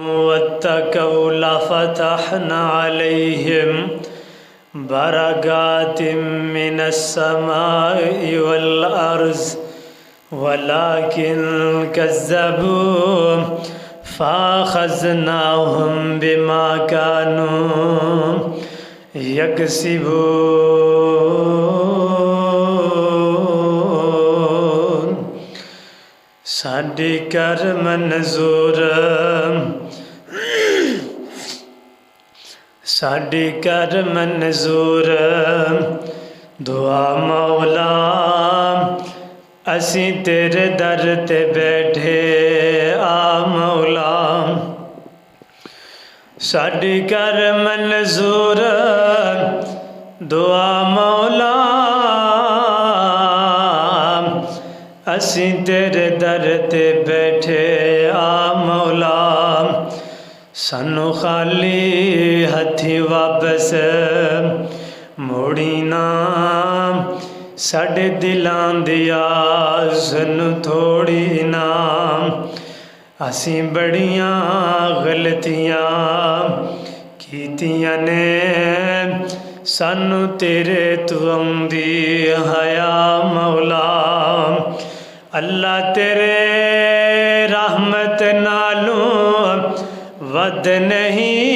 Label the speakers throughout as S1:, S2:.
S1: واتقوا لفتحنا عليهم بركات من السماء والأرض ولكن كذبوا فأخذناهم بما كانوا يكسبون ساڈی کر منظور ساڈی کر منظور دعا مولا اسی تیرے در تے بیٹھے آ مولا ساڈی کر منظور دعا مولا اسی تیرے در تے بیٹھے آ مولا سانو خالی ہتھی واپس موڑی نا ساڈے دلاں دی آس نو تھوڑی نا اسی بڑیاں غلطیاں کیتیاں نے سانو تیرے تو آندی حیا مولا اللہ تیرے رحمت نالوں ود نہیں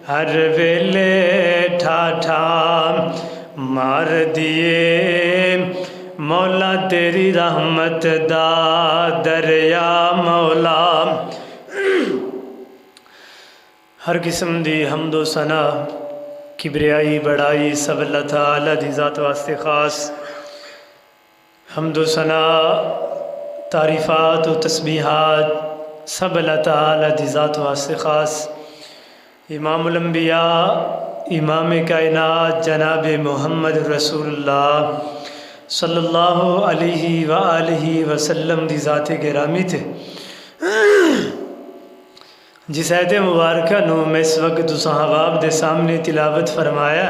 S1: ہر ویلے ٹھاٹھا مار دیے مولا تیری رحمت دا دریا مولا ہر قسم دی حمد و ثنا کبریائی بڑائی سب اللہ تعالیٰ دی ذات واسطے خاص حمد و ثنا تعریفات و تسبیحات سب اللہ تعالیٰ دی ذات واسطے خاص امام الانبیاء امام کائنات جناب محمد رسول اللہ صلی اللہ علیہ وآلہ وسلم دی ذات گرامی تھے جس آیت مبارکہ نو میں اس وقت صحاباب دے سامنے تلاوت فرمایا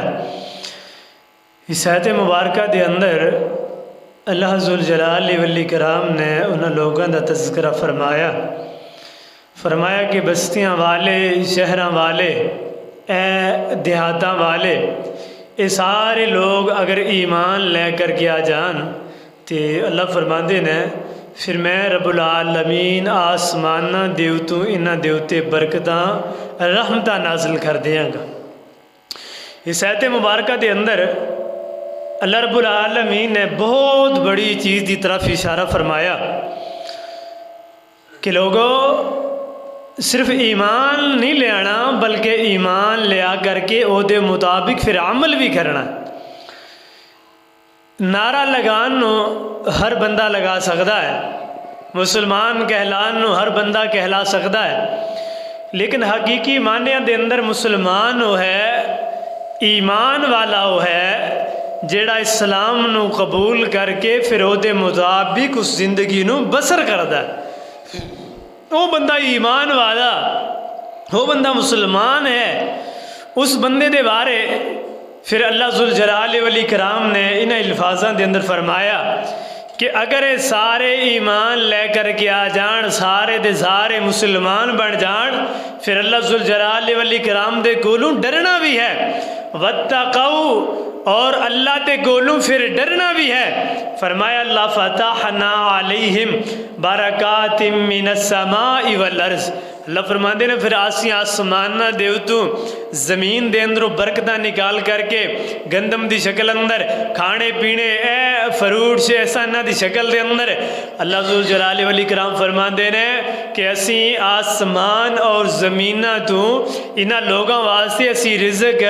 S1: اس آیت مبارکہ دے اندر اللہ ذوالجلال والاکرام نے انہاں لوگوں دا تذکرہ فرمایا کہ بستیاں والے شہراں والے اے دیہاتاں والے یہ سارے لوگ اگر ایمان لے کر کے آ جان تو اللہ فرماندے نے پھر میں رب العالمین آسمانہ دیوتوں انہاں دیوتے برکتاں رحمتاں نازل کر دیاں گا اس آیت مبارکہ دے اندر اللہ رب العالمین نے بہت بڑی چیز دی طرف اشارہ فرمایا کہ لوگوں صرف ایمان نہیں لے آنا بلکہ ایمان لے آ کر کے او دے مطابق پھر عمل بھی کرنا نعرہ لگان نو ہر بندہ لگا سکتا ہے مسلمان کہلان نو ہر بندہ کہلا سکتا ہے لیکن حقیقی معنی دے اندر مسلمان ہو ہے ایمان والا ہو ہے جیڑا اسلام نو قبول کر کے پھر او دے مطابق اس زندگی نو بسر کردا ہے وہ بندہ ایمان والا وہ بندہ مسلمان ہے اس بندے دے بارے پھر اللہ ذوالجلال والاکرام نے انہیں الفاظاں دے اندر فرمایا کہ اگر سارے ایمان لے کر کے آ جان سارے دے سارے مسلمان بن جان پھر اللہ ذوالجلال والاکرام دے کولوں ڈرنا بھی ہے واتقوا اور اللہ تے کولوں پھر ڈرنا بھی ہے فرمایا اللہ فتحنا علیہم برکات من السماء والارض اللہ فرماندے نے پھر آسی آسمانہ دیوتوں زمین دے اندروں برکتاں نکال کر کے گندم دی شکل اندر کھانے پینے اے فروٹ سے ایسا نہ دی شکل دے اندر اللہ ذوالجلال والاکرام فرماندے نے کہ اسی آسمان اور زمینہ تو انہاں لوگاں واسطے اسی رزق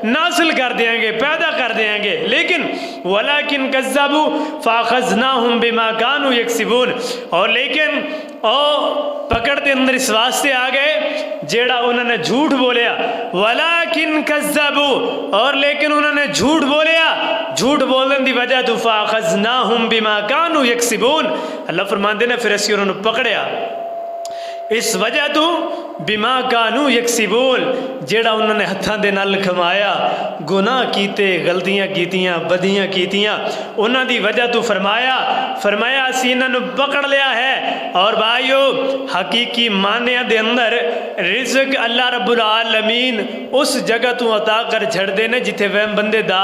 S1: نازل کر دیں گے پیدا کر دیں گے لیکن وَلَكِنْ كَذَّبُوا فَأَخَذْنَاهُمْ بِمَا كَانُوا يَكْسِبُونَ اور لیکن پکڑ دے اندر اس واسطے آ گئے جیڑا انہوں نے جھوٹ بولیا وَلَكِنْ كَذَّبُوا اور لیکن انہوں نے جھوٹ بولیا جھوٹ بولن دی وجہ تو فَأَخَذْنَاهُمْ بِمَا كَانُوا يَكْسِبُونَ اللہ فرماندے نے پھر اسی انہوں نے پکڑیا اس وجہ تو بما کانو یکسبون جیڑا انہوں نے ہتھاں دے نال کھمایا، گناہ کیتے، غلطیاں کیتیاں، بدیاں کیتیاں، انہاں دی وجہ تو فرمایا اسی انہاں نو پکڑ لیا ہے۔ اور بھائیو حقیقی معنی دے اندر رزق اللہ رب العالمین اس جگہ تو عطا کر چھڑ دے نے جتھے وہم بندے دا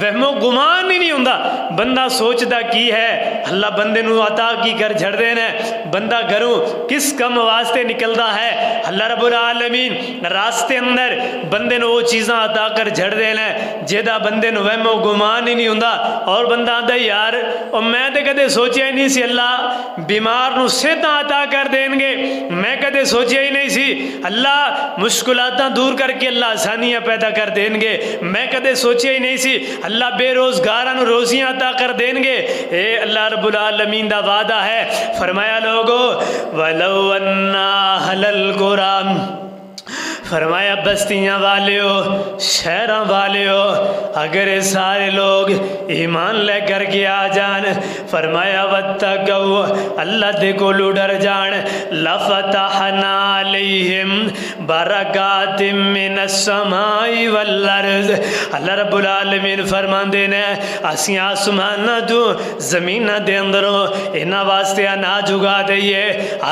S1: وہم و گمان ہی نہیں ہوندا۔ بندہ سوچدا کی ہے، اللہ بندے نو عطا کی کر چھڑ دے نے۔ بندہ گھروں کس کم واسطے نکلدا ہے، اللہ رب العالمین راستے اندر بندے نو وہ چیزاں عطا کر جھڑ دینا جیدہ بندے نو وہم و گمان ہی نہیں ہوندا۔ اور بندہ آدھا یار اور میں تے کدے سوچیا ہی نہیں سی اللہ بیمار نو صحت عطا کر دیں گے، میں کدے سوچیا ہی نہیں سی اللہ مشکلاتاں دور کر کے اللہ آسانیاں پیدا کر دیں گے، میں کدے سوچیا ہی نہیں سی اللہ بے روزگاراں نو روزیاں عطا کر دیں گے۔ اے اللہ رب العالمین دا وعدہ ہے، فرمایا لوگو وَلَوْ أَنَّا أَهْلَ الْقُرَىٰ، فرمایا بستیاں والے ہو، شہراں والے ہو، اگر یہ سارے لوگ ایمان لے کر کے آ جان، فرمایا وَاتَّقَوْا اللہ دے کو ڈر جان، لَفَتَحْنَا عَلَيْهِمْ بَرَكَاتٍ مِّنَ السَّمَاءِ وَالْأَرْضِ، اللہ رب العالمین فرمان دینے اسی آسمانہ تو زمینہ دے اندروں انہاں واسطے اناج اگا دئیے،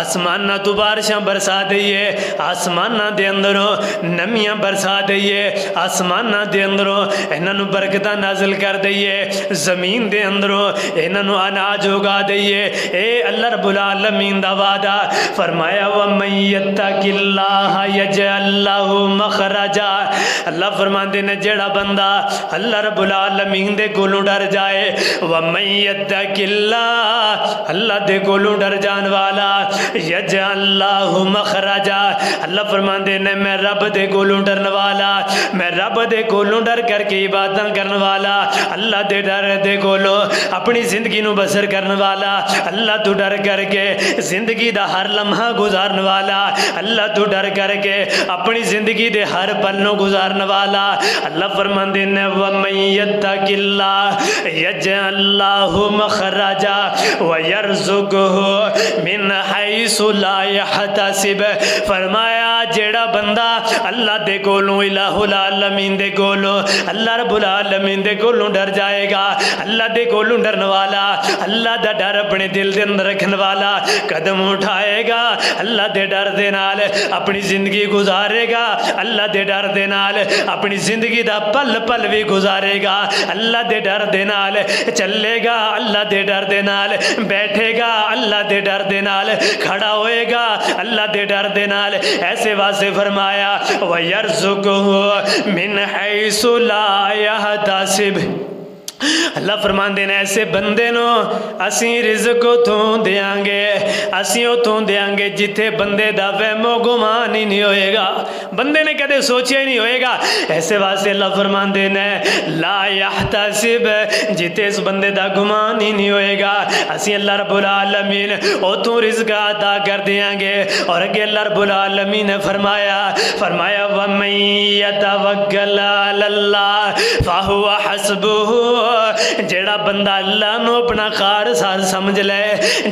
S1: آسمانہ تو بارشاں برسا دئیے، آسمانہ دے اندروں نمیاں برسا دئیے، آسمانہ دے اندروں انہاں نو برکتاں نازل کر دئیے، زمین دے اندروں انہاں نو اناج اگا دئیے۔ اے اللہ رب العالمین دا وعدہ، فرمایا وَمَن يَتَّقِ اللَّهَ يَجْعَل لَّهُ مَخْرَجًا، اللہ فرماندے نے جیڑا بندہ اللہ رب العالمین دے کولوں ڈر جائے، وَمَن يَتَّقِ اللَّهَ اللہ دے کولوں ڈر جان والا، يَجْعَل لَّهُ مَخْرَجًا اللہ فرماندے نے میں رب دے کولوں ڈرن والا، میں رب دے کولوں ڈر کر کے عبادت کرن والا، اللہ دے ڈر دے کولوں اپنی زندگی نو بسر کرن والا، اللہ تو ڈر کر کے زندگی دا ہر لمحہ گزارن والا، اللہ تو ڈر کر کے اپنی زندگی دے ہر پل نو گزارن والا۔ اللہ فرماندے نے وَمَن يَتَّقِ اللَّهَ يَجْعَل لَّهُ مَخْرَجًا وَيَرْزُقْهُ مِنْ حَيْثُ لَا يَحْتَسِبُ، فرمایا جیڑا بندہ اللہ دے کولوں الہ العالمین دے کولوں اللہ رب العالمین دے کولوں ڈر جائے گا، اللہ دے کولوں ڈرن والا، اللہ دا ڈر اپنے دل دے اندر رکھن والا قدم اٹھائے گا، اللہ دے ڈر دے نال اپنی زندگی گزارے گا، اللہ دے ڈر دے نال اپنی زندگی دا پل پل بھی گزارے گا، اللہ دے ڈر دے نال چلے گا، اللہ دے ڈر دے نال بیٹھے گا، اللہ دے ڈر دے نال کھڑا ہوئے گا، اللہ دے ڈر دے نال ایسے واسطے فرمایا وَيَرْزُقُهُ مِنْ حَيْثُ لَا يَحْتَسِبُ، اللہ فرمان دینا ایسے بندے نو اسی رزق اتھوں دیاں گے، اسی اتھوں دیاں گے جتھے بندے دا وہم و گمان ہی نہیں ہوئے گا، بندے نے کدے سوچیا ہی نہیں ہوئے گا۔ ایسے واسطے اللہ فرمان دینا لا یحتسب جتھے اس بندے دا گمان ہی نہیں ہوئے گا، اسی اللہ رب العالمین اتھوں رزق عطا کر دیاں گے۔ اور اگے اللہ رب العالمین نے فرمایا وَمَن يَتَوَکَّلْ عَلَى اللَّهِ فَهُوَ حَسْبُهُ، جیڑا بندہ اللہ نو اپنا خار سار سمجھ لے،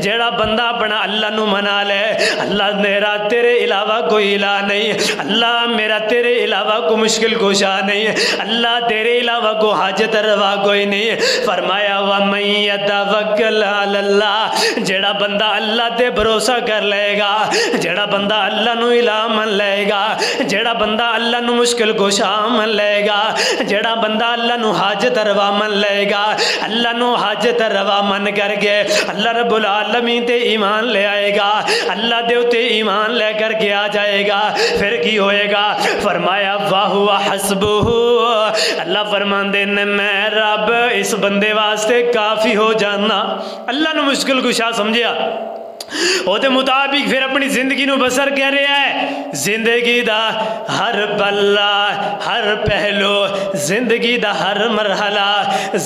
S1: جیڑا بندہ اپنا اللہ نو منا لے، اللہ میرا تیرے علاوہ کوئی الہ نہیں، اللہ میرا تیرے علاوہ کوئی مشکل کشا نہیں، اللہ تیرے علاوہ کوئی حاجت روا کوئی نہیں۔ فرمایا وَمَن يَتَوَکَّلْ عَلَى اللَّهِ، جیڑا بندہ اللہ تے بھروسہ کر لے گا، جیڑا بندہ اللہ نو الہ من لے گا، جیڑا بندہ اللہ نو مشکل کشا من لے گا، جیڑا بندہ اللہ نو حاجت روا من لے گا، اللہ نو حاجت روا من کر کے اللہ رب العالمین تے ایمان لے آئے گا، اللہ دے تے ایمان لے کر کے آ جائے گا، پھر کی ہوئے گا؟ فرمایا وَهُوَ حَسْبُهُ، اللہ فرمان دے میں رب اس بندے واسطے کافی ہو جانا، اللہ نو مشکل کشا سمجھیا، وہ دے مطابق پھر اپنی زندگی نو بسر کر رہا ہے۔ زندگی دا ہر پلہ، ہر پہلو، زندگی دا ہر مرحلہ،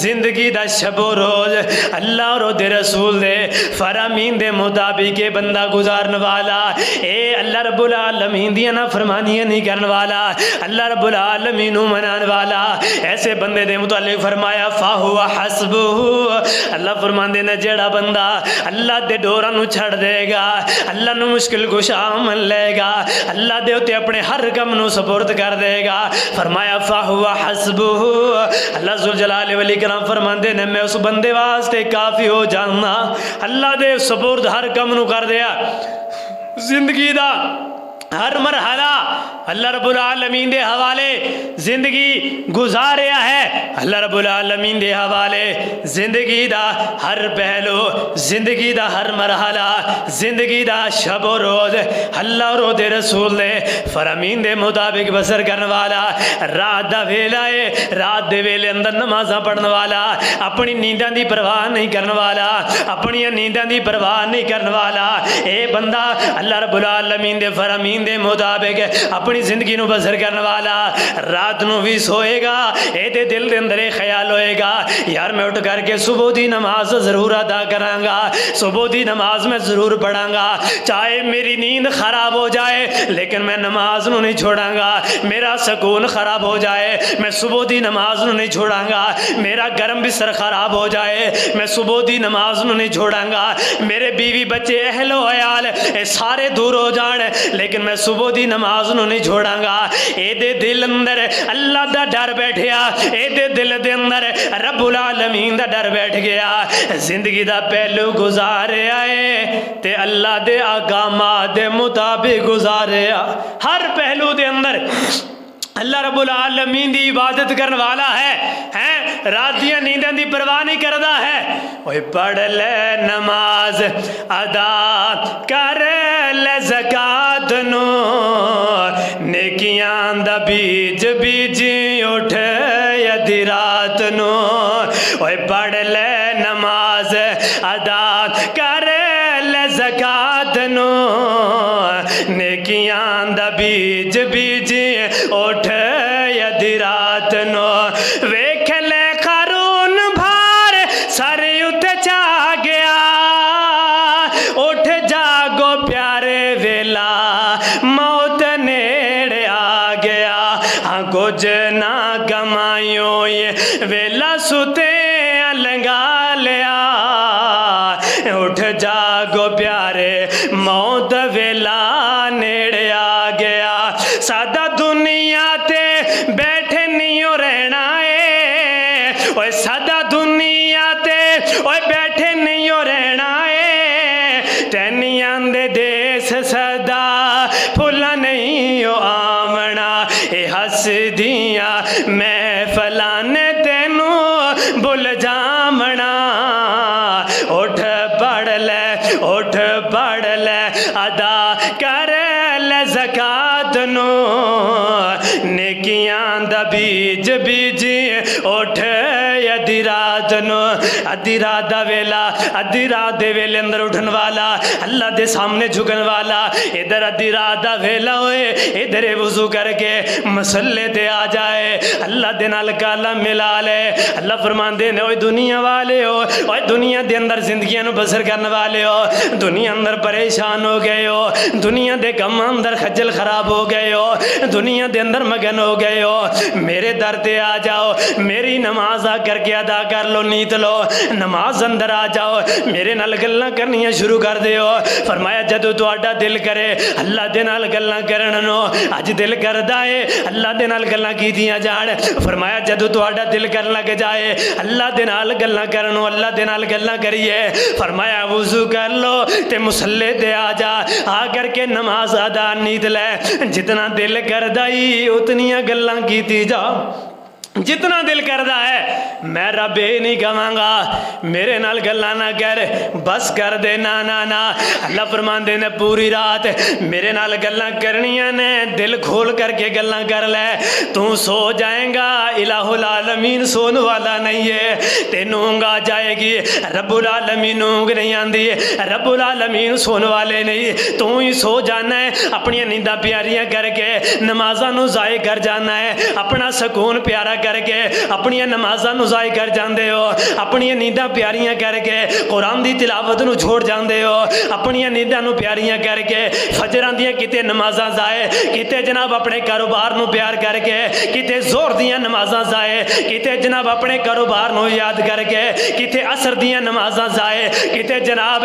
S1: زندگی دا شب و روز اللہ اور دے رسول دے فرامین دے مطابق بندہ گزارن والا، اے اللہ رب العالمین دیا نا فرمانیاں نہیں کرن والا، اللہ رب العالمین منان والا، ایسے بندے دے متعلق فرمایا فَهُوَ حَسْبُهُ، اللہ فرمان دینا جیڑا بندہ اللہ دے ڈوراں نو چھڑ چھڑ دے گا، اللہ نو مشکل کشا من لے گا، اللہ دے ہوتے اپنے ہر کم نو سپورت کر دے گا۔ فرمایا فَهُوَ حَسْبُهُ، اللہ ذوالجلال والاکرام فرماندے نے میں اس بندے واسطے کافی ہو جانا۔ اللہ دے سپورت ہر کم نو کر دیا، زندگی دا ہر مرحلہ اللہ رب العالمین دے حوالے زندگی گزاریا ہے، اللہ رب العالمین دے حوالے زندگی دا ہر پہلو، زندگی دا ہر مرحلہ، زندگی دا شب و روز اللہ اور دے رسول دے فرامین دے مطابق بسر کرنے والا، رات دا ویلا ہے، رات دے ویلے اندر نمازاں پڑھنے والا، اپنی نینداں دی پرواہ نہیں کرنے والا، اپنی نینداں دی پرواہ نہیں کرنے والا، اے بندہ اللہ رب العالمین دے فرامین دے مطابق اپنی زندگی نو بسر کرنے والا، رات نو بھی سوئے گا، اے دے دل دے اندر خیال ہوئے گا یار میں اٹھ کر کے صبح دی نماز ضرور ادا کروں گا، صبح دی نماز میں ضرور پڑھاں گا، چاہے میری نیند خراب ہو جائے لیکن میں نماز نو نہیں چھوڑاں گا، میرا سکون خراب ہو جائے میں صبح دی نماز نو نہیں چھوڑاں گا، میرا گرم بستر خراب ہو جائے میں صبح دی نماز نو نہیں چھوڑاں گا، میرے بیوی بچے اہل و عیال اے سارے دور ہو جان لیکن میں صبح دی نماز نو نہیں چھوڑاں گا۔ اے دے دل اندر اللہ دا ڈر بیٹھیا، اے دے دل دے اندر رب العالمین دا ڈر بیٹھ گیا، زندگی دا پہلو گزاریا ہے تے اللہ دے احکامات دے مطابق گزاریا، ہر پہلو دے اندر اللہ رب العالمین دی عبادت کرنے والا ہے، رات دیا نیندیں دی پرواہ نہیں کردا ہے، اوہ پڑھ لے نماز ادا کر لے زکات نو، نیکیاں دا بیج بیجی اٹھ ادھی رات نو، اوہ پڑھ لے نماز ادا کر لے زکات نو، نیکیاں دا بیج بیجی اٹھ ادھی رات نو، ویکھ لے قارون بھار سر اتے چا گیا، اٹھ جاگو پیارے ویلا موت نیڑے آ گیا، ہاں کچھ نہ کمائیوں یہ ویلا ستے لنگا لیا، اٹھ جاگو پیارے موت ویلا نیڑے آ گیا، سادہ دنیا تے بیٹھے نہیں ہو رہنا ہے، اوہ سادہ دنیا تے اوہ بیٹھے نہیں ہو رہنا ہے، ٹینیاں دے دیس صدا پھلا نہیں ہو آمنا، اے ہس دیاں محفلاں نے تینوں بھول جامنا، اٹھ پڑھ لے ادا کر لے زکات نو، نیکیاں دا بیج بیجی اٹھ ادھی رات نو، ادھی رات دا ویلا، ادھی رات دے ویلے اندر اٹھن والا، اللہ دے سامنے جھکن والا، ادھر ادھی رات دا ویلا ہوئے ادھر وضو کر کے مسلے تے آ جائے، اللہ دے نال کالا ملا لے، اللہ فرماندے نے اوہ دنیا والے ہو، اوہ دنیا دے اندر زندگیاں نو بسر کرنے والے ہو، دنیا اندر پریشان ہو گئے ہو، دنیا دے کم اندر خجل خراب ہو گئے ہو، دنیا دے اندر مگن ہو گئے ہو، میرے در تے آ جاؤ، میری نماز آ کر کے ادا کر لو، نیت لو، نماز اندر آ جاؤ، میرے نال گلاں کرنیاں شروع کر دیو، فرمایا جدو تہاڈا دل کرے اللہ دے نال گلاں کرن نو، اج دل کردا ہے اللہ دے نال گلاں کیتیاں جان، فرمایا جدو تہاڈا دل کرن لگ جائے اللہ دے نال گلاں کرن نو، اللہ دے نال گلاں کریے، فرمایا وضو کر لو تے مصلے تے آ جا، آ کر کے نماز ادا نیت لے، جتنا دل کردا ہی اتنیاں گلاں کیتی جا، جتنا دل کردا ہے، میں رب یہ نہیں کہاں گا میرے نال گلاں نہ کر، بس کر دے نا نا نا، اللہ فرماندے نے پوری رات میرے نال گلاں کرنیاں نے، دل کھول کر کے گلاں کر لے، تو سو جائیں گا، الہ العالمین سون والا نہیں ہے، تینوں اونگ آ جائے گی، رب العالمین اونگ نہیں آندی، رب العالمین سون والے نہیں، تو ہی سو جانا ہے، اپنی نینداں پیاریاں کر کے نمازاں نو ضائع کر جانا ہے، اپنا سکون پیارا کر کے اپنی نمازاں نو ضائع کر جاندے ہو، اپنی نینداں پیاریاں کر کے قرآن دی تلاوت نو چھوڑ جاندے ہو، اپنی نینداں نو پیاریاں کر کے فجراں دیاں کتے نمازاں ضائع، کتے جناب اپنے کاروبار نو پیار کر کے، کتے زور دیاں نمازاں ضائع، کتے جناب اپنے کاروبار نو یاد کر کے، کتے عصر دیاں نمازاں ضائع، کتے جناب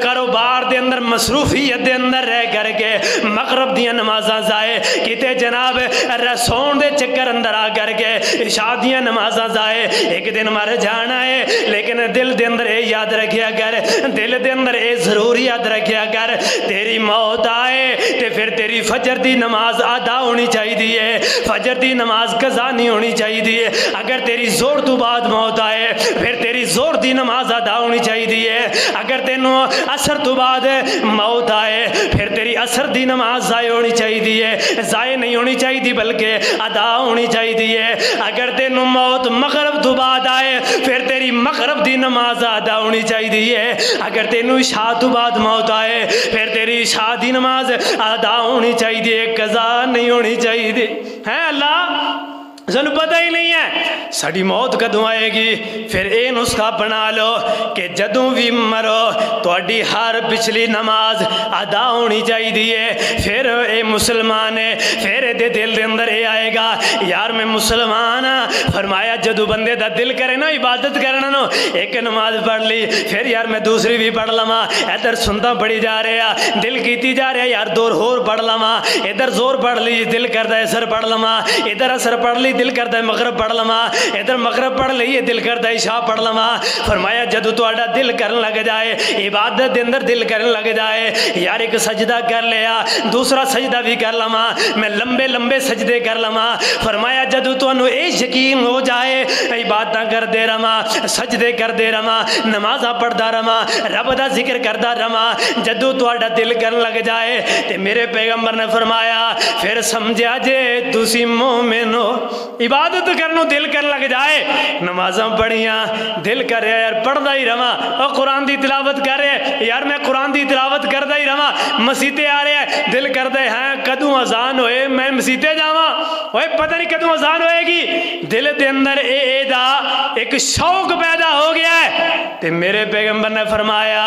S1: کاروبار دے اندر مصروفیت دے اندر رہ کر کے مغرب دیاں نمازاں ضائع، کتے جناب رسون دے چکر اندر آ کر کے عشاء دیاں نمازاں ضائع۔ ایک دن مر جانا ہے، لیکن دل دے اندر اے یاد رکھیا کر، دل دے اندر اے ضرور یاد رکھیا کر، تیری موت آئے تے پھر تیری فجر دی نماز ادا ہونی چاہیے، فجر دی نماز قضا نہیں ہونی چاہیے۔ اگر تیری زور تو بعد موت آئے پھر تیری زور دی نماز ادا ہونی چاہیے۔ اگر تینوں عصر تو بعد موت آئے پھر تیری عصر دی نماز ضائع ہونی چاہیے، ضائع نہیں ہونی چاہیے بلکہ ادا ہونی چاہیے۔ اگر تینوں موت مغرب تو بعد آئے پھر تیری مغرب دی نماز ادا ہونی چاہیے۔ اگر تینوں عشاء تو بعد موت آئے پھر تیری عشاء دی نماز ادا ہونی چاہیے، قضا نہیں ہونی چاہیے۔ ہے اللہ سنو پتہ ہی نہیں ہے ساڑی موت کدوں آئے گی، پھر اے نسخہ بنا لو کہ جدوں بھی مرو تواڈی ہر پچھلی نماز ادا ہونی چاہیے۔ پھر اے مسلمان ہے، پھر دے دل دے اندر اے آئے گا یار میں مسلمان ہاں۔ فرمایا جدوں بندے دا دل کرے نا عبادت کرنا نو، ایک نماز پڑھ لی پھر یار میں دوسری بھی پڑھ لواں، ادھر سنتا پڑھی جا رہے ہیں، دل کیتی جا رہے ہیں یار دور ہور پڑھ لواں، ادھر زور پڑھ لی دل کردا ہے اثر پڑھ لواں، ادھر اثر پڑھ لی دل کرتا ہے مغرب پڑھ لواں، ادھر مغرب پڑھ لئیے دل کرتا ہے عشاء پڑھ لواں۔ فرمایا جدو تہاڈا دل کرن لگ جائے، عبادت دے اندر دل کرن لگ جائے، یار ایک سجدہ کر لیا دوسرا سجدہ بھی کر لواں، میں لمبے لمبے سجدے کر لواں۔ فرمایا جدو تانوں اے یقین ہو جائے عبادتاں کر دے رواں، سجدے کر دے رواں، نمازاں پڑھدا رواں، رب دا ذکر کردا رواں، جدو تہاڈا دل کرن لگ جائے تے میرے پیغمبر نے فرمایا پھر سمجھا جے تسی مومن ہو۔ عبادت کرنو دل کر لگ جائے، نمازاں پڑھیاں دل کر رہا یار پڑھدا ہی رواں، اور قرآن دی تلاوت کر رہے یار میں قرآن دی تلاوت کردا ہی رواں، مسیتے آ رہے ہیں دل کردا ہے کدوں اذان ہوئے میں مسیتے جاواں، اوے پتہ نہیں کدوں اذان ہوئے گی، دل دے اندر اے دا ایک شوق پیدا ہو گیا ہے۔ تے میرے پیغمبر نے فرمایا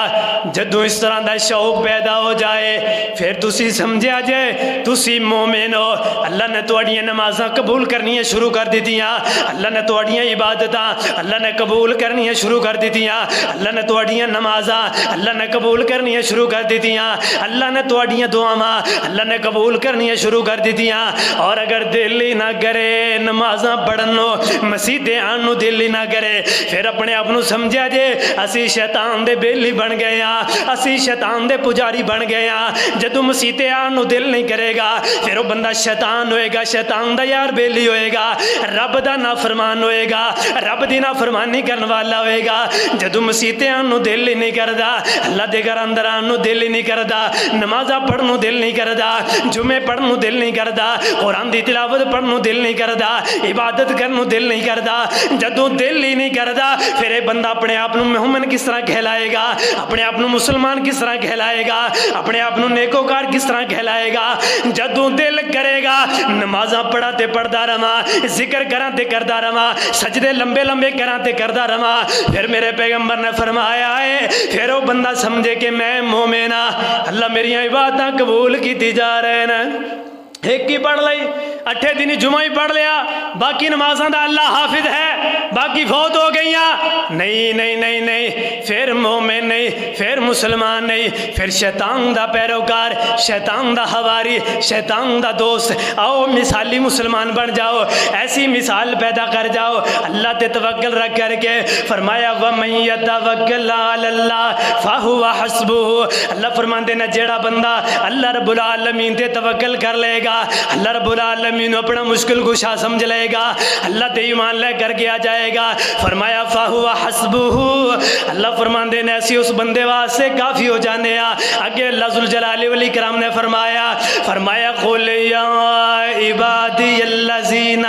S1: جدوں اس طرح دا شوق پیدا ہو جائے پھر تسی سمجھا جائے تسی مومن ہو۔ اللہ نے تواڈیاں نمازاں قبول کرنی شروع کر دیتیاں، اللہ نے تواڈیاں عبادتاں اللہ نے قبول کرنی شروع کر دیتیاں، اللہ نے تواڈیاں نمازاں اللہ نے قبول کرنی شروع کر دیتیاں، اللہ نے تواڈیاں دعاواں اللہ نے قبول کرنی شروع کر دیتیاں۔ اور اگر دل ہی نہ کرے نمازاں پڑھنو مسیدے آن نو دل ہی نہ کرے پھر اپنے آپ نو سمجھا جے اسی شیطان دے بیلی بن گئے ہاں، اسی شیطان دے پجاری بن گئے ہاں۔ جدو مسیدے آن نو دل نہیں کرے گا پھر وہ بندہ شیطان ہوئے گا، شیطان دا یار بیلی ہوئے گا، رب دا نافرمان ہوئے گا، رب دی نافرمانی کرن والا ہوئے گا۔ جدو مسیتے آن نو دل ہی نہیں کردا، اللہ دے گھر اندر آن نو دل ہی نہیں کردا، نمازاں پڑھن نو دل نہیں کردا، جمعے پڑھن نو دل نہیں کردا، قرآن دی تلاوت پڑھن نو دل نہیں کردا، عبادت کرن نو دل نہیں کردا۔ جدو دل ہی نہیں کردا پھر اے بندہ اپنے آپ نو مومن کس طرح کہلائے گا، اپنے آپ نو مسلمان کس طرح کہلائے گا، اپنے آپ نو نیکوکار کس طرح کہلائے گا۔ جدو دل کرے گا نمازاں پڑھا تے پڑھدا رہواں، ذکر کراں تے کردا رہواں، سجدے لمبے لمبے کراں تے کردا رہواں، پھر میرے پیغمبر نے فرمایا ہے پھر وہ بندہ سمجھے کہ میں مومن ہاں، اللہ میری عبادتاں قبول کیتی جا رہے ہیں۔ ایک ہی پڑھ لئی 8 دن جمعہ ہی پڑھ لیا، باقی نمازاں دا اللہ حافظ ہے، باقی فوت ہو گئیاں، نہیں نہیں نہیں نہیں، پھر مومن نہیں، پھر مسلمان نہیں، پھر شیطان دا پیروکار، شیطان دا حواری، شیطان دا دوست۔ آؤ مثالی مسلمان بن جاؤ، ایسی مثال پیدا کر جاؤ اللہ تے توکل رکھ کر کے۔ فرمایا وَمَن يَتَوَكَّلْ عَلَى اللَّهِ فَهُوَ حَسْبُهُ، اللہ فرماندے نا جیڑا بندہ اللہ رب العالمین تے توکل کر لے گا اللہ رب العالمین اپنا مشکل کشا سمجھ لے گا، اللہ تے ایمان لے کر کے آ جائے گا۔ فرمایا فَهُوَ حَسْبُهُ، اللہ فرماندے نے ایسی اس بندے واسطے کافی ہو جانے آ۔ اگے اللہ ذوالجلال والاکرام نے فرمایا قُلْ يَا عِبَادِيَ الَّذِينَ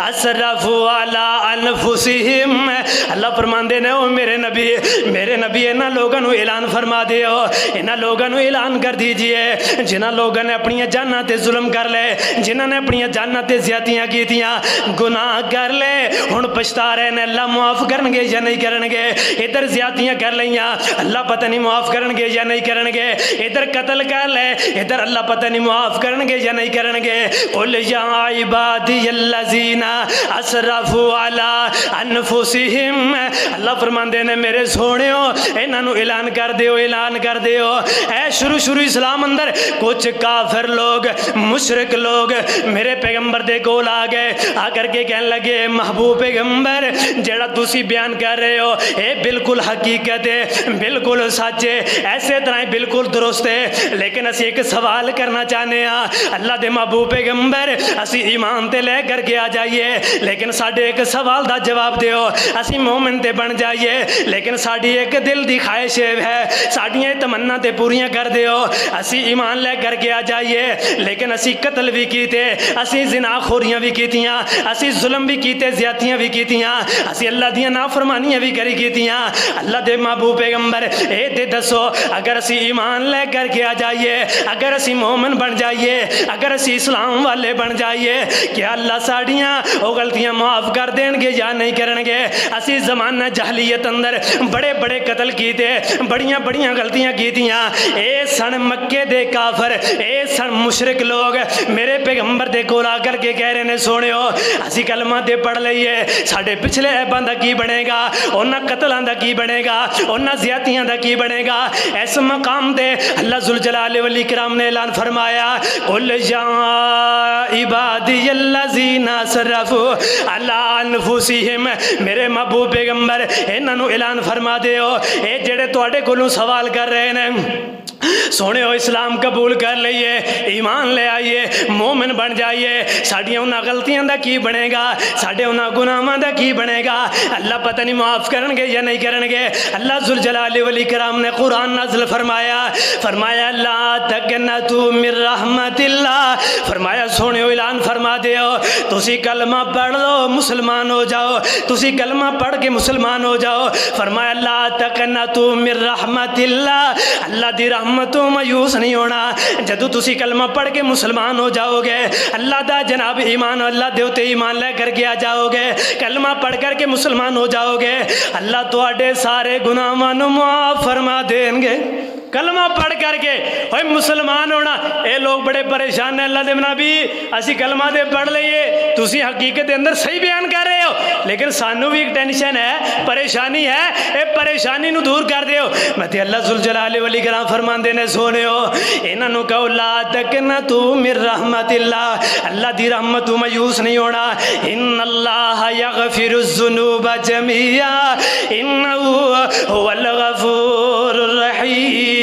S1: أَسْرَفُوا عَلَىٰ أَنفُسِهِمْ، اللہ فرماندے نے او میرے نبی انہاں لوگاں نو اعلان فرما دیو، انہاں لوگاں نو اعلان کر دیجئے جنہاں لوگاں نے اپنی جاناں تے ظلم کر لے، جنہاں نے اپنی دیا جاناں تے زیادتیاں کیتیاں گناہ کر لے ہن پچھتا رہے نے اللہ معاف کرن گے یا نہیں کرن گے ادھر زیادتیاں کر لیاں اللہ پتہ نہیں معاف کرن گے یا نہیں کرن گے ادھر قتل کر لے ادھر اللہ پتہ نہیں معاف کرن گے یا نہیں کرن گے قل یا عبادی الذین اسرفوا علی انفسہم اللہ فرماندے نے میرے سونےو انہاں نو اعلان کر دیو اے شروع اسلام اندر کچھ کافر لوگ مشرک لوگ میرے پیغمبر دے کول آ گئے آ کر کے کہنے لگے محبوب پیغمبر جڑا تسی بیان کر رہے ہو اے بالکل حقیقت ہے بالکل سچ ہے ایسے طرح بالکل درست ہے لیکن اسی ایک سوال کرنا چاہنے ہاں اللہ دے محبوب پیغمبر اسی ایمان تے لے کر کے آ جائیے لیکن ساڈے ایک سوال دا جواب دیو اسی مومن تے بن جائیے لیکن ساڈی ایک دل دی خواہش ہے ساڈیاں تمنا تے پوریاں کر دیو اسی ایمان لے کر کے آ جائیے لیکن اسی قتل بھی کیتے اسی زنا خوریاں بھی کیتیاں اسی ظلم بھی کیتے زیادتیاں بھی کیتیاں اسی اللہ دیاں نافرمانیاں بھی کری کیتیاں اللہ دے محبوب پیغمبر اے تے دسو اگر اسی ایمان لے کر کے آ جائیے اگر اسی مومن بن جائیے اگر اسی اسلام والے بن جائیے کیا اللہ ساڑیاں وہ غلطیاں معاف کر دین گے یا نہیں کرن گے اسی زمانہ جہلیت اندر بڑے بڑے قتل کیتے بڑیاں بڑیاں غلطیاں کیتیاں اے سن مکے دے کافر اے سن مشرک لوگ میرے پیغمبر دے کول آ کر کے کہہ رہے نے سونےو اسی کلمہ تے پڑھ لئیے ساڈے پچھلے عیباں دا کی بنے گا انہاں قتلاں دا کی بنے گا انہاں زیادتیاں دا کی بنے گا اس مقام تے اللہ ذوالجلال والاکرام نے اعلان فرمایا قل یا عبادی الذین اسرفوا علی انفسہم میرے محبوب پیغمبر انہاں نو اعلان فرما دیو اے جڑے تواڈے کولوں سوال کر رہے نے سونے ہو اسلام قبول کر لئیے ایمان لے آئیے مومن بن جائیے ساڑیاں انہاں غلطیاں دا کی بنے گا ساڑے انہاں گناہاں دا کی بنے گا اللہ پتہ نہیں معاف کرن گے یا نہیں کرن گے اللہ ذوالجلال والاکرام نے قرآن نازل فرمایا لا تقنطوا من رحمت اللہ فرمایا سونے ہو اعلان فرما دیو تسی کلمہ پڑھ لو مسلمان ہو جاؤ تسی کلمہ پڑھ کے مسلمان ہو جاؤ فرمایا لا تقنطوا من رحمت اللہ اللہ دی رحمتوں مایوس نہیں ہونا جدو تسی کلمہ پڑھ کے مسلمان ہو جاؤ گے اللہ دا جناب ایمان اللہ دے تے ایمان لے کر کے آ جاؤ گے کلمہ پڑھ کر کے مسلمان ہو جاؤ گے اللہ تواڈے سارے گناہاں نو معاف فرما دیں گے کلمہ پڑھ کر کے اوے مسلمان ہونا اے لوگ بڑے پریشان ہیں اللہ دے نبی اسی کلمہ دے پڑھ لئیے تسی حقیقت دے اندر صحیح بیان کر رہے ہو لیکن سانو بھی ایک ٹینشن ہے پریشانی ہے اے پریشانی نو دور کر دیو میں تے اللہ ذوالجلال والاکرام فرماندے نے سونےو انہاں نو کہو لا تقنطوا من رحمت اللہ اللہ دی رحمت تو مایوس نہیں ہونا ان اللہ یغفر الذنوب جميعا انه هو الغفور الرحیم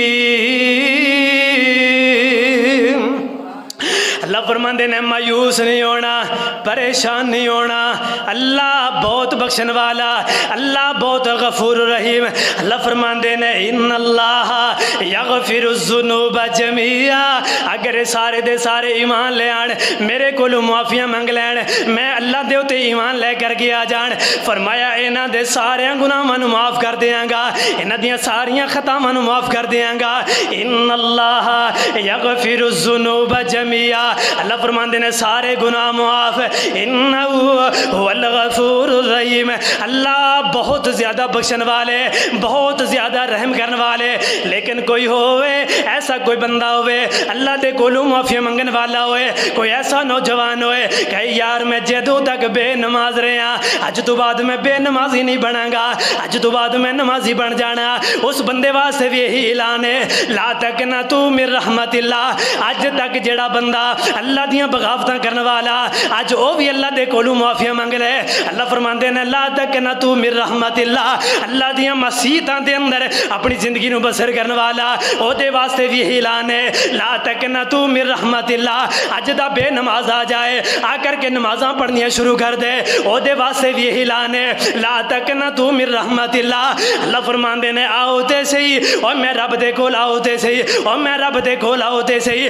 S1: اللہ فرماندے نے مایوس نہیں ہونا پریشان نہیں ہونا اللہ بہت بخشن والا اللہ بہت غفور رحیم اللہ فرماندے نے ان اللہ یغفر الذنوب جميعا اگر سارے دے سارے ایمان لے آن میرے کولوں معافیاں منگ لین میں اللہ دے تے ایمان لے کر کے آ جان فرمایا انہاں دے سارے گناہاں نو معاف کر دیاں گا انہاں دیاں ساریاں خطاواں نو معاف کر دیاں گا ان اللہ یغفر الذنوب جميعا اللہ فرماندے نے سارے گناہ معاف انہو هو الغفور الرحیم اللہ بہت زیادہ بخشن والے بہت زیادہ رحم کرنے والے لیکن کوئی ہوئے ایسا کوئی بندہ ہوئے اللہ دے کولوں معافی منگن والا ہوئے کوئی ایسا نوجوان ہوئے کہ یار میں جدوں تک بے نماز رہا اج تو بعد میں بے نمازی نہیں بنا گا اج تو بعد میں نمازی بن جانا اس بندے واسطے بھی یہی اعلان ہے لا تقنطوا من رحمت اللہ اج تک جڑا بندہ اللہ دیاں بغاوتاں کرنے والا اج او بھی اللہ دے کولوں معافی منگ لے اللہ فرماندے نے لا تقنطوا من رحمت اللہ اللہ دیاں مسیتاں دے اندر اپنی زندگی نو بسر کرنے والا او دے واسطے بھی یہی اعلان ہے لا تقنطوا من رحمت اللہ اج دا بے نماز آ جائے آ کر کے نمازاں پڑھنیاں شروع کر دے او دے واسطے بھی یہی اعلان ہے لا تقنطوا من رحمت اللہ اللہ فرماندے نے آؤ تے صحیح او میں رب دے کول آؤ تے صحیح او میں رب دے کول آؤ تے صحیح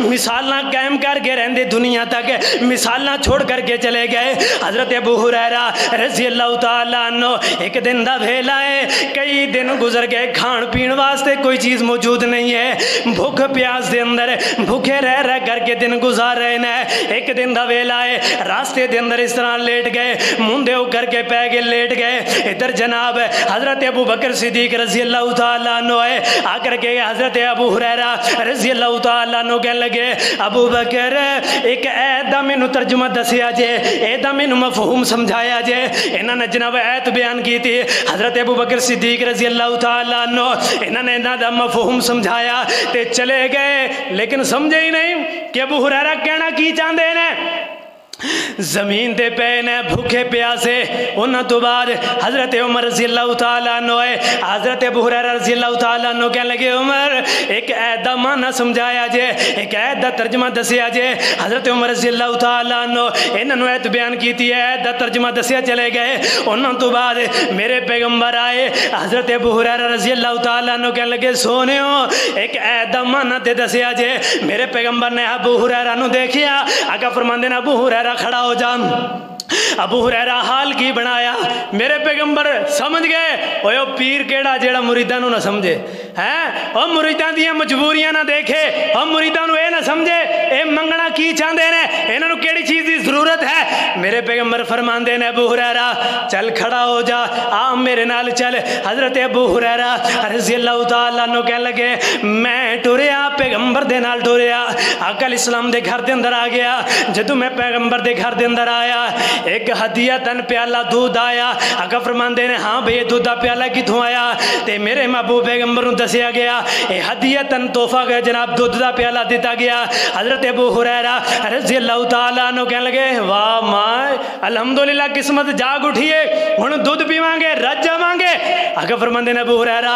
S1: مثالاں قائم کر کے رہندے دنیا تک مثالاں چھوڑ کر کے چلے گئے حضرت ابو ہریرہ رضی اللہ تعالیٰ عنہ ایک دن دا ویلا ہے کئی دن گزر گئے کھان پین واسطے کوئی چیز موجود نہیں ہے بھوک پیاس دے اندر بھوکے رہ کر کے دن گزار رہے ہیں ایک دن دا ویلا ہے راستے دے اندر اس طرح لیٹ گئے مندے ہو کر کے پہ گئے لیٹ گئے ادھر جناب حضرت ابو بکر صدیق رضی اللہ تعالیٰ عنہ ہے آ کر کے حضرت ابو ہریرہ رضی اللہ تعالیٰ عنہ کہنے لگے ابو بکر ایک ایت دا مینوں ترجمہ دسیا جے ایت دا مینوں مفہوم سمجھایا جے انہاں نے جناب ایت بیان کی تھی حضرت ابو بکر صدیق رضی اللہ تعالیٰ عنہ انہاں نے انہاں دا مفہوم سمجھایا تے چلے گئے لیکن سمجھے ہی نہیں کہ ابو ہریرہ کہنا کی چاہندے نے زمین تے پے نے بھوکے پیاسے انہاں تو بعد حضرت عمر رضی اللہ تعالیٰ عنہ ہے حضرت ابو ہریرہ رضی اللہ تعالیٰ عنہ کہنے لگے عمر ایک ایت دا معنی سمجھایا جے ایک ایت دا ترجمہ دسیا جے حضرت عمر رضی اللہ تعالیٰ عنہ انہوں نے ایت بیان کی تھی ایت دا ترجمہ دسیا چلے گئے انہوں تو بعد میرے پیغمبر آئے حضرت ابو ہریرہ رضی اللہ تعالیٰ عنہ کہنے لگے سونیو ایک ایت دا معنی تے دسیا جے میرے پیغمبر نے ابو ہریرہ نو دیکھیا آقا فرماندے نے ابو ہریرہ کھڑا ہو جا ابو ہریرہ حال کی بنایا میرے پیغمبر سمجھ گئے اوہ پیر کیڑا جیڑا مریداں نو نہ سمجھے ہیں او مریداں دیاں مجبوریاں نہ دیکھے او مریداں نو اے نہ سمجھے اے منگنا کی چاہندے نے انہاں نو کیڑی چیز دی ضرورت ہے میرے پیغمبر فرماندے نے ابو ہریرہ چل کھڑا ہو جا آ میرے نال چل حضرت ابو ہریرہ رضی اللہ تعالیٰ عنہ کہنے لگے میں ٹریا پیغمبر دے نال ٹریا آقا الاسلام دے گھر دے اندر آ گیا جدوں میں پیغمبر دے گھر دے اندر آیا ایک ہدیتن پیالہ دودھ آیا آقا فرماندے نے ہاں بھئی دودھ دا پیالہ کتھوں آیا تے میرے محبوب پیغمبر نو دسیا گیا اے ہدیتن تحفہ گیا جناب دودھ دا پیالہ دیتا گیا حضرت ابو ہریرہ رضی اللہ تعالیٰ عنہ کہنے لگے واہ ماں الحمدللہ قسمت جاگ اٹھیے ہن دودھ پیواں گے رج جاواں گے آقا فرماندے نے ابو ہریرہ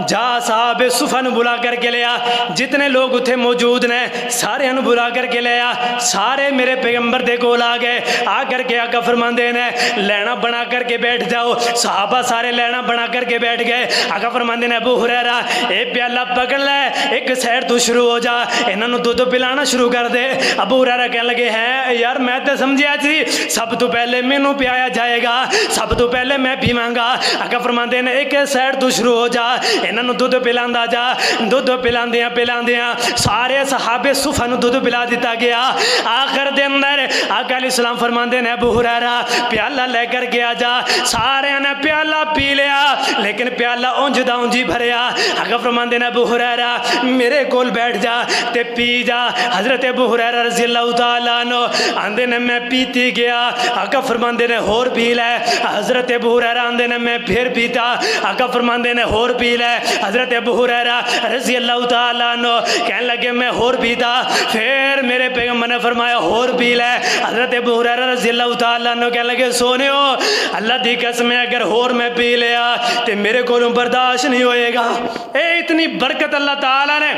S1: جا صاحب صفہ نو بلا کر کے لیا جتنے لوگ اتھے موجود نے سارے نو بلا کر کے لیا سارے میرے پیغمبر دے کول آ گئے آ کر کے آقا فرماندے نے لینا بنا کر کے بیٹھ جاؤ صحابہ سارے لینا بنا کر کے بیٹھ گئے آقا فرماندے نے ابو ہریرہ اے پیالہ پکڑ لے ایک سائڈ تو شروع ہو جا انہاں نو دودھ پلانا شروع کر دے ابو ہریرہ کہنے لگے ہیں یار میں تے سمجھیا سی سب تو پہلے مینوں پیا جائے گا سب تو پہلے میں پیواں گا آقا فرماندے نے ایک سائڈ تو شروع ہو جا انہاں نو دودھ پلاندا جا دودھ پلاندیاں سارے صحابے صفہ نو دودھ پلا دیتا گیا آخر دے اندر آقا علیہ السلام فرماندے نے ابو ہریرہ پیالہ لے کر کے آ جا سارے نے پیالہ پی لیا لیکن پیالہ اونج دا اونجی بھریا آقا فرماندے نے ابو ہریرہ میرے کول بیٹھ جا تے پی جا حضرت ابو ہریرہ رضی اللہ تعالیٰ عنہ آندے نے میں پیتی گیا آقا فرماندے نے ہور پی لے حضرت ابو ہریرہ آندے نے میں پھر پیتا آقا فرماندے نے ہور پی لے حضرت ابو ہریرہ رضی اللہ تعالیٰ عنہ کہنے لگے میں ہور پیتا پھر میرے پیغمبر نے فرمایا ہور پی لے حضرت ابو ہریرہ رضی اللہ تعالیٰ عنہ کہنے لگے سونیو اللہ دی قسم ہے اگر ہور میں پی لیا تے میرے کولوں برداشت نہیں ہوئے گا اے اتنی برکت اللہ تعالیٰ نے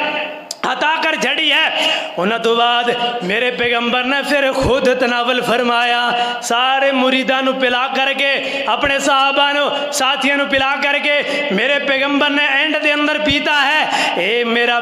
S1: عطا کر جڑی ہے انہاں تو بعد میرے پیغمبر نے پھر خود تناول فرمایا سارے مریداں نو پلا کر کے اپنے صحابہ نو ساتھیاں نو پلا کر کے میرے پیغمبر نے اینڈ دے اندر پیتا ہے اے میرا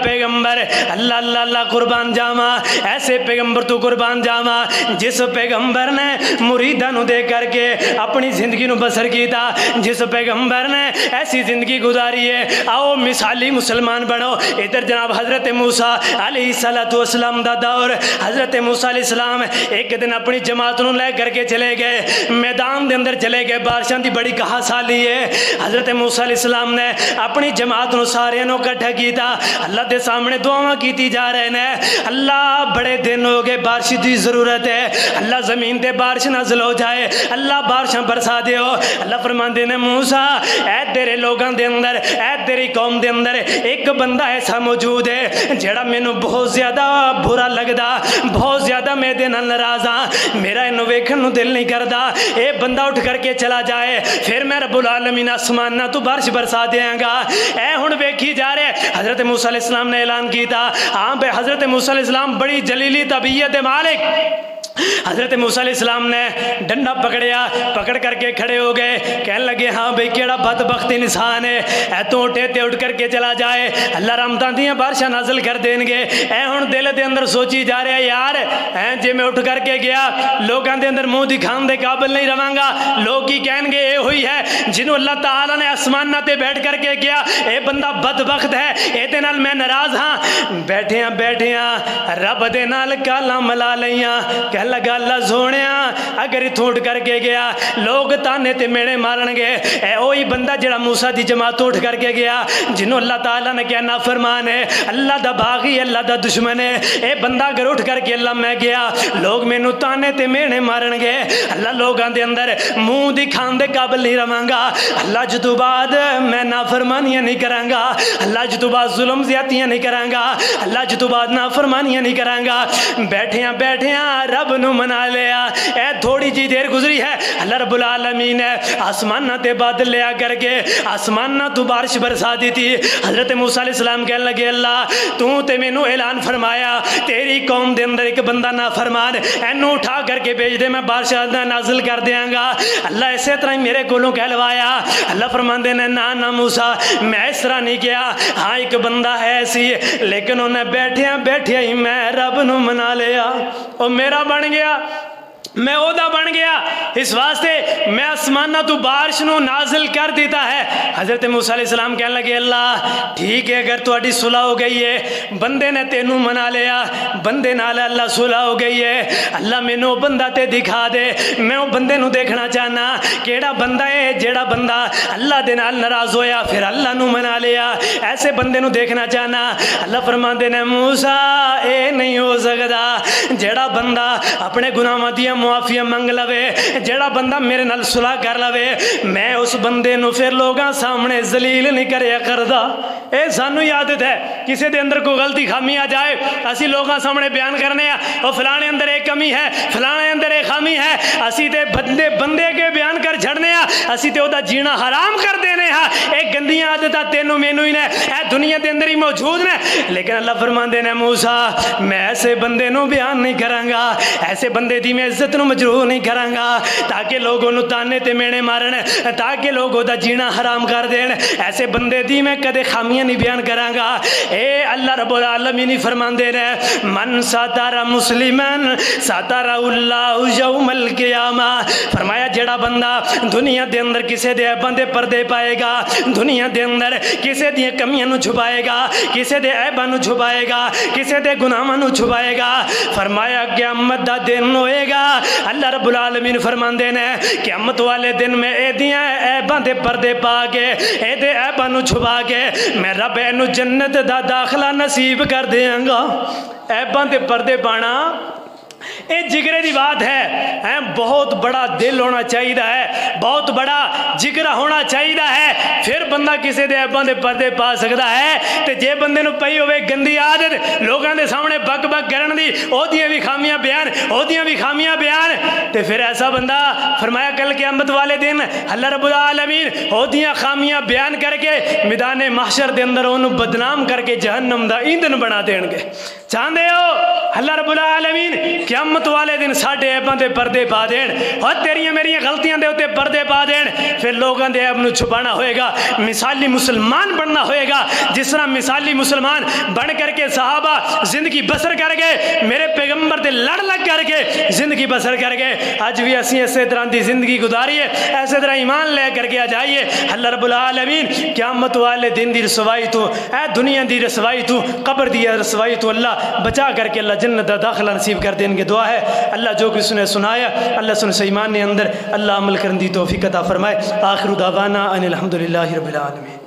S1: پیغمبر اللہ اللہ اللہ قربان جاواں ایسے پیغمبر تو قربان جاواں جس پیغمبر نے مریداں نو دے کر کے اپنی زندگی نو بسر کیتا جس پیغمبر نے ایسی زندگی گزاری ہے آؤ مثالی مسلمان بنو ادھر جناب حضرت موسیٰ علیہ السلام دا دور حضرت موسیٰ علیہ السلام ایک دن اپنی جماعت نو لے کر کے چلے گئے میدان دے اندر چلے گئے بارشاں دی بڑی کہا سالی ہے حضرت موسیٰ علیہ السلام نے اپنی جماعت نو سارے نو کٹھا کیتا اللہ دے سامنے دعاواں کیتی جا رہے ہیں اللہ بڑے دن ہو گئے بارش دی ضرورت ہے اللہ زمین تے بارش نازل ہو جائے اللہ بارشاں برسا دیو اللہ فرماندے نے موسیٰ اے تیرے لوگاں دے اندر اے تیری قوم دے اندر ایک بندہ ایسا موجود ہے جڑا مینوں بہت زیادہ برا لگدا بہت زیادہ میں دے نال ناراض ہاں میرا انہوں ویکھن نو دل نہیں کردا اے بندہ اٹھ کر کے چلا جائے پھر میں رب العالمین آسمان نہ تو بارش برسا دیاں گا اے ہن ویکھی جا رہے حضرت موسیٰ علیہ السلام نے اعلان کیتا ہاں بے حضرت موسیٰ علیہ السلام بڑی جلیلی طبیعت مالک حضرت موسیٰ علیہ السلام نے ڈنڈا پکڑ کر کے کھڑے ہو گئے، کہنے لگے ہاں بھئی کیڑا بدبخت انسان ہے، اے تو اٹھے تے اٹھ کر کے چلا جائے اللہ رحمتاں دیاں بارشاں نازل کر دیں گے۔ اے ہن دل دے اندر سوچی جا رہا ہے یار جے میں اٹھ کر کے گیا لوگاں دے اندر منہ دکھان دے قابل نہیں رہاں گا، لوگ کی کہیں گے اے ہوئی ہے جنہوں اللہ تعالیٰ نے آسماناں تے بیٹھ کر کے گیا، اے بندہ بدبخت ہے، اے دے نال میں ناراض ہاں۔ بیٹھیاں رب دے نال گالاں ملا لیاں، کہہ لگا اللہ سونیا اگر اتھوں اٹھ کر کے گیا لوگ تانے تے میڑے مارن گے، اے وہی بندہ جڑا موسیٰ دی جماعت اٹھ کر کے گیا جنہوں اللہ تعالیٰ نے کیا نافرمان ہے، اللہ دا باغی، اللہ دا دشمن ہے، اے بندہ اگر اٹھ کر کے اللہ میں گیا لوگ مینوں تانے تے میڑے مارن گے، اللہ لوگاں دے اندر منہ دکھان دے قابل نہیں رہاں گا، اللہ جدو بعد میں نافرمانیاں نہیں کراں گا، اللہ جدو بعد ظلم زیادتیاں نہیں کراں گا، اللہ جدو بعد نافرمانیاں نہیں کراں گا۔ بیٹھیاں رب نو منا لیا، اے تھوڑی جی دیر گزری ہے اللہ رب العالمین نے آسمانہ تے بادل لیا کر کے آسمانہ تو بارش برسا دی تھی۔ حضرت موسیٰ علیہ السلام کہنے لگے اللہ تو تے میں نو اعلان فرمایا تیری قوم دے اندر ایک بندہ نافرمان اینو اٹھا کر کے بھیج دے میں بارش نازل کر دیاں گا۔ اللہ اسی طرح ہی میرے کولوں کہلوایا، اللہ فرماندے نے نا موسیٰ میں اس طرح نہیں کیا، ہاں ایک بندہ ہے ایسی لیکن انہیں بیٹھیا ہی میں رب نو منا لیا، اور میرا بن گیا، میں عہدہ بن گیا، اس واسطے میں آسمانہ تو بارش نو نازل کر دیتا ہے۔ حضرت موسیٰ علیہ السلام کہنے لگے اللہ ٹھیک ہے اگر تہاڈی صلح ہو گئی ہے، بندے نے تینوں منا لیا، بندے نال اللہ صلح ہو گئی ہے، اللہ مینوں بندہ تے دکھا دے، میں وہ بندے نو دیکھنا چاہنا کیڑا بندہ ہے جیڑا بندہ اللہ دے نال ناراض ہویا پھر اللہ نو منا لیا، ایسے بندے نو دیکھنا چاہنا۔ اللہ فرماندے نے موسیٰ اے نہیں ہو سکدا، جیڑا بندہ اپنے گناہاں دی معافی منگ لوے، جیڑا بندہ میرے نال صلح کر لوے، میں اس بندے نو پھر لوگاں سامنے ذلیل نہیں کریا کردا۔ اے سانو عادت ہے کسی دے اندر کوئی غلطی خامی آ جائے اسی لوگاں سامنے بیان کرنے ہیں اور فلانے اندر ایک کمی ہے، فلانے اندر ایک خامی ہے، اسی تے بندے کے بیان کر چھڑنے ہیں، اسی تے دا جینا حرام کر دینے ہیں۔ ایک گندیاں عادتاں تینوں مینوں ہی نے اے دنیا دے اندر ہی موجود نے، لیکن اللہ فرماندے نے موسیٰ میں ایسے بندے نو بیان نہیں کراں گا، ایسے بندے دی میں عزت نو مجروح نہیں کراں گا تاکہ لوگوں نو تانے تے مینے مارن، تاکہ لوگوں دا جینا حرام کر دین، ایسے بندے دی میں کدے خامیاں نہیں بیان کراں گا۔ اے اللہ رب العالمین فرماندے نے من ساتر مسلمن ساتر اللہ یوم القیامہ، فرمایا جڑا بندہ دنیا دے اندر کسے دے عیباں دے پردے پائے گا، دنیا دے اندر کسے دی کمیاں نو چھپائے گا، کسے دے عیباں نو چھپائے گا، کسے دے گناہاں نو چھپائے گا، فرمایا قیامت دا دن ہوئے گا، اللہ رب العالمین فرماندے نے قیامت والے دن میں اے دیاں عیباں دے پردے پا کے اے دے عیباں نو چھپا کے میں رب اینو جنت دا داخلہ نصیب کر دیاں گا۔ عیباں دے پردے پانا اے جگرے دی بات ہے، بہت بڑا دل ہونا چاہیے ہے، بہت بڑا جگرہ ہونا چاہیے ہے، پھر بندہ کسی دے عیباں دے پردے پا سکتا ہے۔ تے جے بندے نو پئی ہوئے گندی عادت لوگاں دے سامنے بک کرن دی، او دیاں بھی خامیاں بیان، تے پھر ایسا بندہ فرمایا کل قیامت والے دن اللہ رب العالمین او دیاں خامیاں بیان کر کے میدان محشر دے اندر اونوں بدنام کر کے جہنم دا ایندھن بنا دین گے۔ چاہندے ہو اللہ رب العالمین قیامت والے دن ساڈے عیباں دے پردے پا دین اور تیریاں میریاں غلطیاں دے اوتے پردے پا دین، پھر لوگاں دے عیب نو چھپانا ہوئے گا، مثالی مسلمان بننا ہوئے گا، جس طرح مثالی مسلمان بن کر کے صحابہ زندگی بسر کر گئے، میرے پیغمبر دے لڑ لگ کر کے زندگی بسر کر گئے، آج بھی اسی اسی طرح دی زندگی گزاریے، ایسے طرح ایمان لے کر کے آ جائیے۔ اللہ رب العالمین قیامت والے دن دی رسوائی تو، اے دنیا دی رسوائی تو، قبر دی رسوائی تو اللہ بچا کر کے اللہ جنت دا داخلہ نصیب کر دین کے دعا ہے۔ اللہ جو کچھ نے سنایا اللہ سن سے ایمان نے اندر اللہ عمل کرن دی توفیق عطا فرمائے۔ آخر دعوانا ان الحمدللہ رب العالمین۔